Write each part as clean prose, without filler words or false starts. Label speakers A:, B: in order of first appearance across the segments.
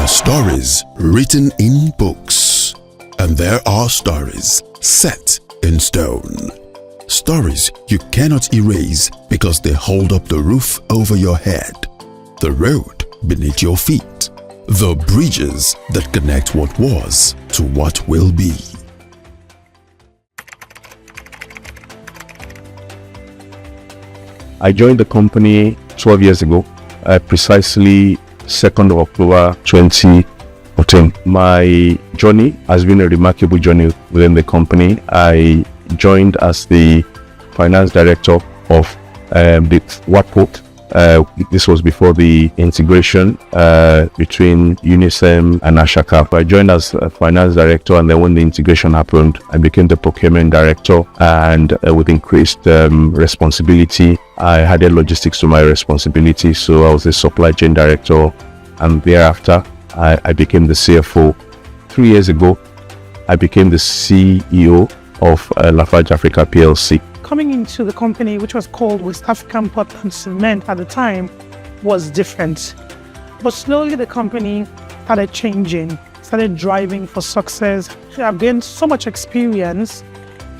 A: are stories written in books, and there are stories set in stone. Stories you cannot erase because they hold up the roof over your head, the road beneath your feet, the bridges that connect what was to what will be.
B: I joined the company 12 years ago, precisely 2nd of October 2014. My journey has been a remarkable journey within the company. I joined as the finance director of the WAPCO. This was before the integration between UNICEF and Ashaka. I joined as a finance director, and then when the integration happened, I became the procurement director, and with increased responsibility, I added logistics to my responsibility. So I was the supply chain director, and thereafter I became the CFO. 3 years ago, I became the CEO of Lafarge Africa PLC.
C: Coming into the company, which was called West African Portland Cement at the time, was different. But slowly the company started changing, started driving for success. I've gained so much experience.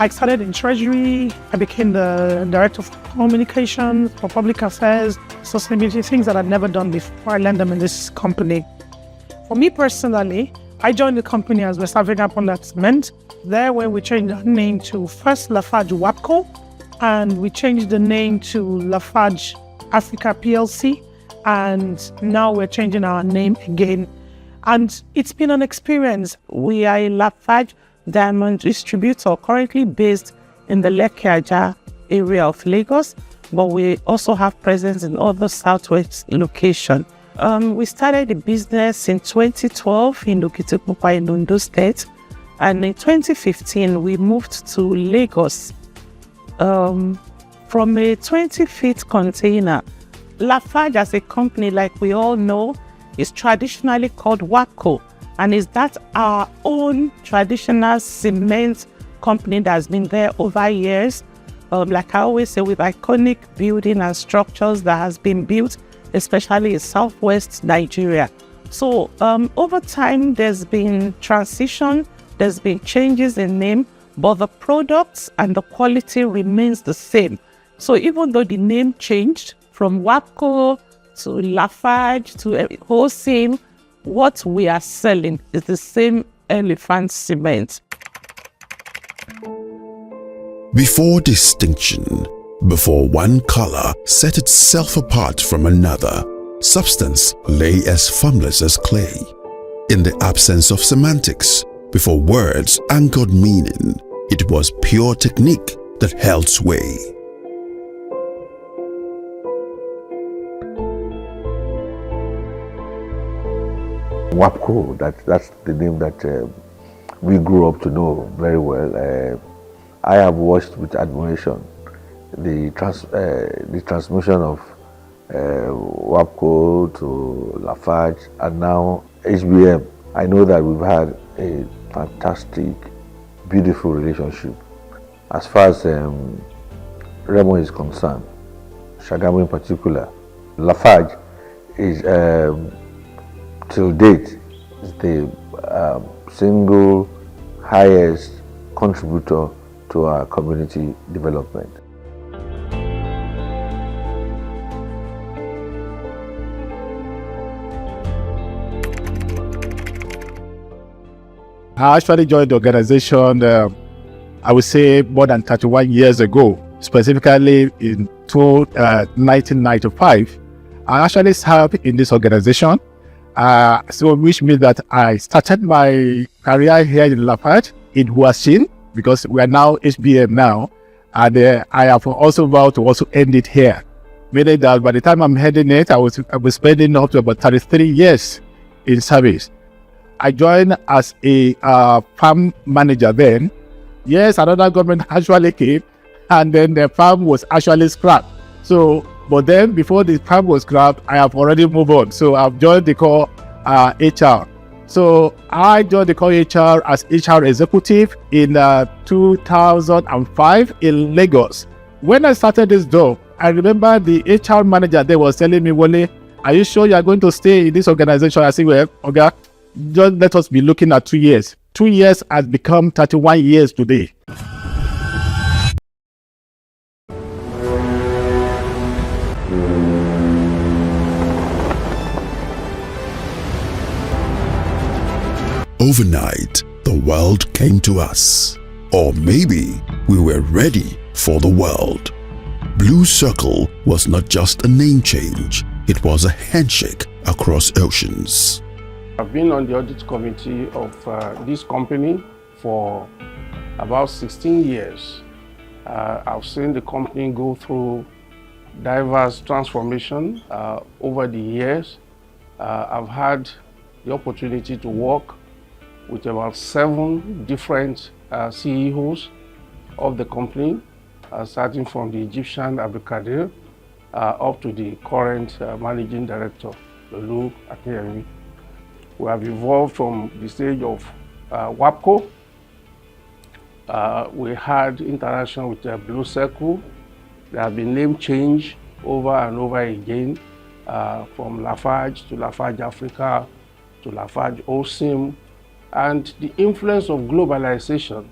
C: I started in treasury. I became the director of communications, for public affairs, sustainability, things that I'd never done before. I learned them in this company. For me personally, I joined the company as West African Portland Cement. There, when we changed our name to first Lafarge WAPCO, and we changed the name to Lafarge Africa PLC, and now we're changing our name again. And it's been an experience. We are a Lafarge diamond distributor currently based in the Lekki area of Lagos, but we also have presence in other southwest locations. We started the business in 2012 in Okitipupa in Ondo State, and in 2015 we moved to Lagos. From a 20-feet container. Lafarge as a company, like we all know, is traditionally called WAPCO, and is that our own traditional cement company that has been there over years. Like I always say, with iconic building and structures that has been built, especially in southwest Nigeria. So over time, there's been transition, there's been changes in name, but the products and the quality remains the same. So even though the name changed from WAPCO to Lafarge to wholesale, what we are selling is the same elephant cement.
A: Before distinction, before one color set itself apart from another, substance lay as formless as clay. In the absence of semantics, before words anchored meaning, it was pure technique that held sway.
D: WAPCO, that's the name that we grew up to know very well. I have watched with admiration the transmission of WAPCO to Lafarge and now HBM. I know that we've had a fantastic, beautiful relationship. As far as Remo is concerned, Shagamu in particular, Lafarge is till date is the single highest contributor to our community development.
E: I actually joined the organization, I would say more than 31 years ago, specifically in 1995. I actually served in this organization, so which means that I started my career here in Lafarge in Huaxin, because we are now HBM now, and I have also vowed to also end it here. Meaning that by the time I'm heading it, I was spending up to about 33 years in service. I joined as a farm manager then. Yes, another government actually came, and then the farm was actually scrapped. So, but then before the farm was scrapped, I have already moved on. So I've joined the core HR. So I joined the core HR as HR executive in 2005 in Lagos. When I started this job, I remember the HR manager there was telling me, Wale, are you sure you are going to stay in this organization? I say, well, okay, just let us be looking at 2 years. 2 years has become 31 years today.
A: Overnight, the world came to us. Or maybe we were ready for the world. Blue Circle was not just a name change, it was a handshake across oceans.
F: I've been on the audit committee of this company for about 16 years. I've seen the company go through diverse transformation over the years. I've had the opportunity to work with about 7 different CEOs of the company, starting from the Egyptian Abdulkadir up to the current managing director, Lulu Akiyemi. We have evolved from the stage of WAPCO. We had interaction with Blue Circle. There have been name change over and over again, from Lafarge to Lafarge Africa to Lafarge OSIM. And the influence of globalization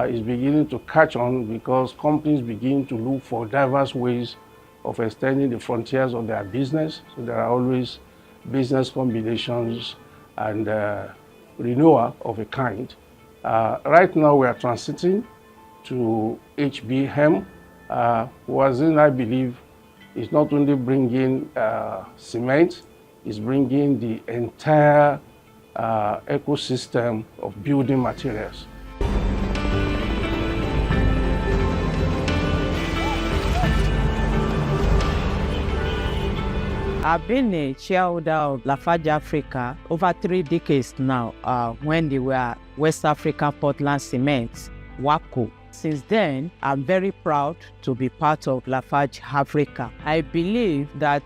F: is beginning to catch on because companies begin to look for diverse ways of extending the frontiers of their business. So there are always business combinations and renewal of a kind. Right now we are transiting to HBM, wherein I believe is not only bringing cement, it's bringing the entire ecosystem of building materials.
G: I've been a shareholder of Lafarge Africa over 3 decades now, when they were West African Portland Cement, WAPCO. Since then, I'm very proud to be part of Lafarge Africa. I believe that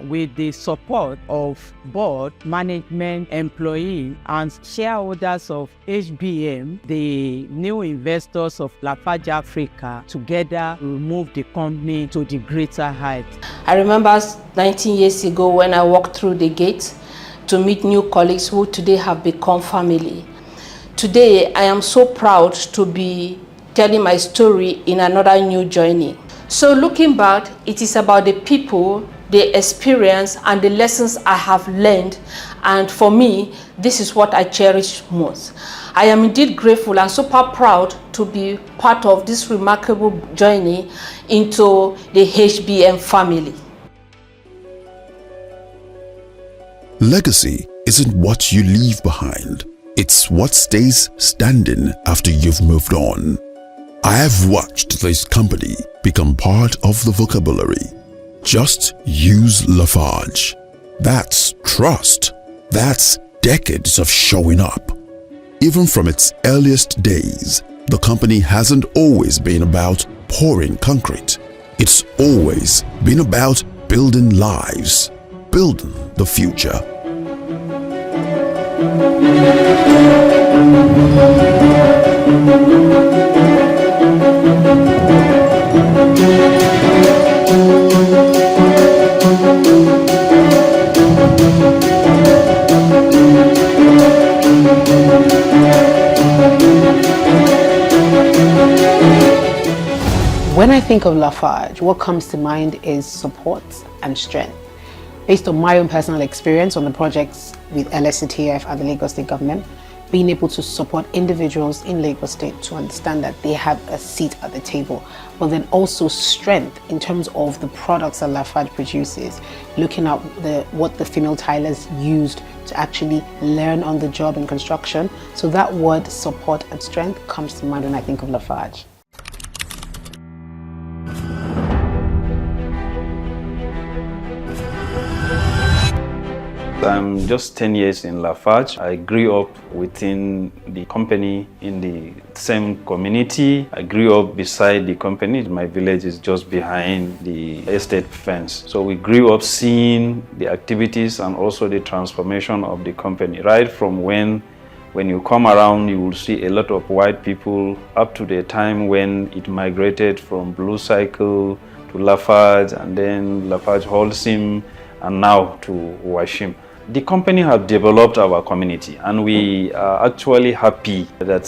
G: with the support of board, management, employee, and shareholders of HBM, the new investors of Lafarge Africa, together will move the company to the greater height.
H: I remember 19 years ago when I walked through the gate to meet new colleagues who today have become family. Today, I am so proud to be telling my story in another new journey. So looking back, it is about the people, the experience, and the lessons I have learned. And for me, this is what I cherish most. I am indeed grateful and super proud to be part of this remarkable journey into the HBM family.
A: Legacy isn't what you leave behind. It's what stays standing after you've moved on. I have watched this company become part of the vocabulary. Just use Lafarge. That's trust. That's decades of showing up. Even from its earliest days, the company hasn't always been about pouring concrete. It's always been about building lives, building the future.
I: When I think of Lafarge, what comes to mind is support and strength. Based on my own personal experience on the projects with LSCTF and the Lagos State Government, being able to support individuals in Lagos State to understand that they have a seat at the table, but then also strength in terms of the products that Lafarge produces, looking at what the female tilers used to actually learn on the job in construction. So that word support and strength comes to mind when I think of Lafarge.
J: I'm just 10 years in Lafarge. I grew up within the company in the same community. I grew up beside the company. My village is just behind the estate fence. So we grew up seeing the activities and also the transformation of the company. Right from when you come around, you will see a lot of white people up to the time when it migrated from Blue Cycle to Lafarge and then Lafarge Holcim and now to Washim. The company has developed our community, and we are actually happy that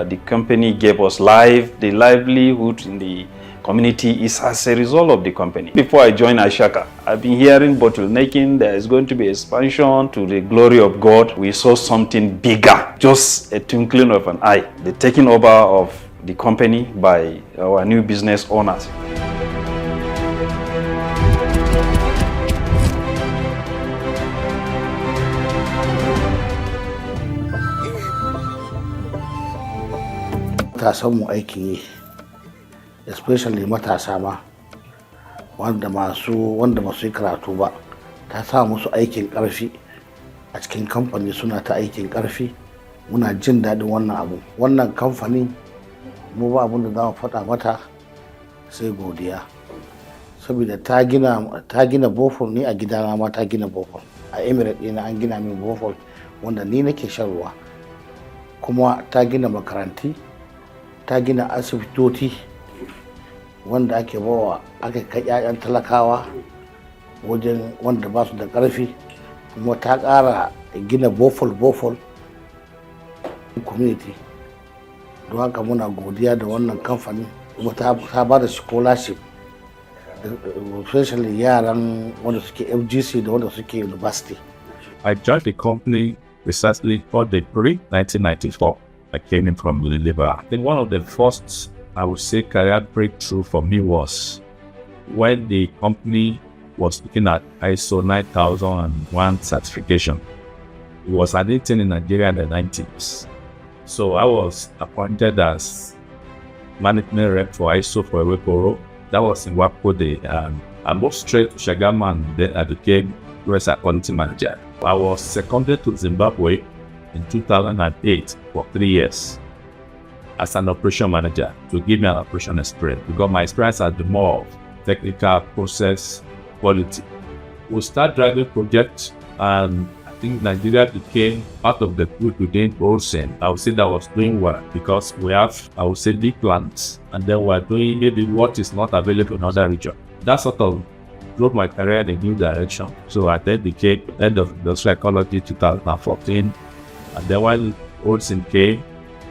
J: the company gave us the livelihood in the community is as a result of the company. Before I joined Ashaka, I've been hearing bottlenecking, there is going to be expansion. To the glory of God, we saw something bigger, just a twinkling of an eye, the taking over of the company by our new business owners.
K: Matasanmu aikin yi, especially matasa ma wanda ba su yi karatu ba, ta sa musu aikin ƙarfi a cikin kamfani, suna ta aikin ƙarfi. Muna jin daɗin wannan abu. Wannan kamfani mu ba abin da za mu faɗa mata sai godiya, saboda ta gina bohol ne a gidana ma, ta gina bohol a Emirates ɗina, an gina min bohol wanda ni nake shan ruwa, kuma ta gina makaranti, ta gina asibitoci wanda ake kai 'ya'yan talakawa wajen wanda ba su da ƙarfi, kuma ta ƙara gina bohol community. Don haka muna godiya da wannan kamfani, kuma ta ba da scholarship especially yaran wanda suke FGC da wanda suke university.
L: I joined the company precisely for the pre-1994. I came in from Liver. I think one of the first, I would say, career breakthrough for me was when the company was looking at ISO 9001 certification. It was an thing in Nigeria in the 90s. So I was appointed as management rep for ISO for WAPCO. That was in WAPCO day. I moved straight to Shagamu, and then I became US accounting manager. I was seconded to Zimbabwe in 2008 for 3 years as an operation manager to give me an operation experience, because my experience has been more of technical, process, quality. We start driving projects, and I think Nigeria became part of the group within Olsen. I would say that was doing well because we have, I would say, big plants, and then we're doing maybe what is not available in other regions. That sort of drove my career in a new direction. So I then became head of industrial ecology 2014. And then when Olsen came,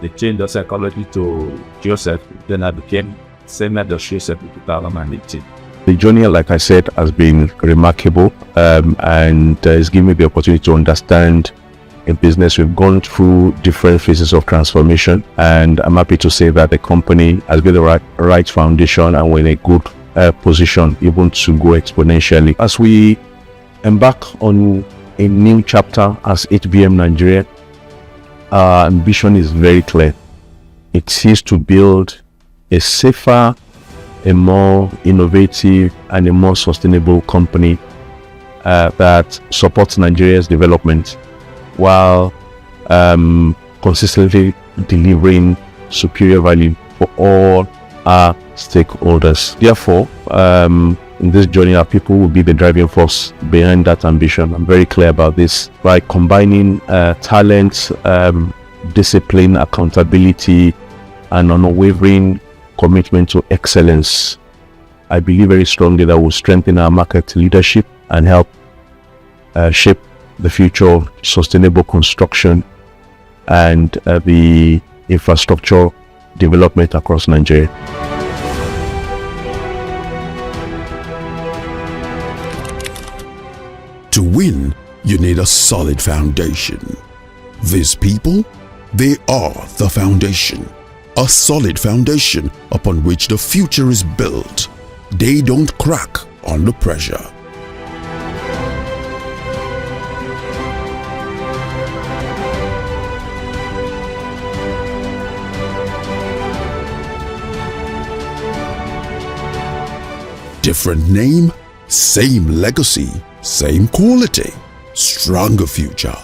L: they changed the psychology to Joseph. Then I became senior head of Joseph in 2018.
B: The journey, like I said, has been remarkable, and it's given me the opportunity to understand a business. We've gone through different phases of transformation, and I'm happy to say that the company has built the right foundation, and we're in a good position even to go exponentially. As we embark on a new chapter as HBM Nigeria, our ambition is very clear. It is to build a safer, a more innovative, and a more sustainable company that supports Nigeria's development while consistently delivering superior value for all our stakeholders. Therefore, in this journey, our people will be the driving force behind that ambition. I'm very clear about this. By combining talent, discipline, accountability, and unwavering commitment to excellence, I believe very strongly that will strengthen our market leadership and help shape the future of sustainable construction and the infrastructure development across Nigeria.
A: To win, you need a solid foundation. These people, they are the foundation. A solid foundation upon which the future is built. They don't crack under pressure. Different name, same legacy, same quality, stronger future.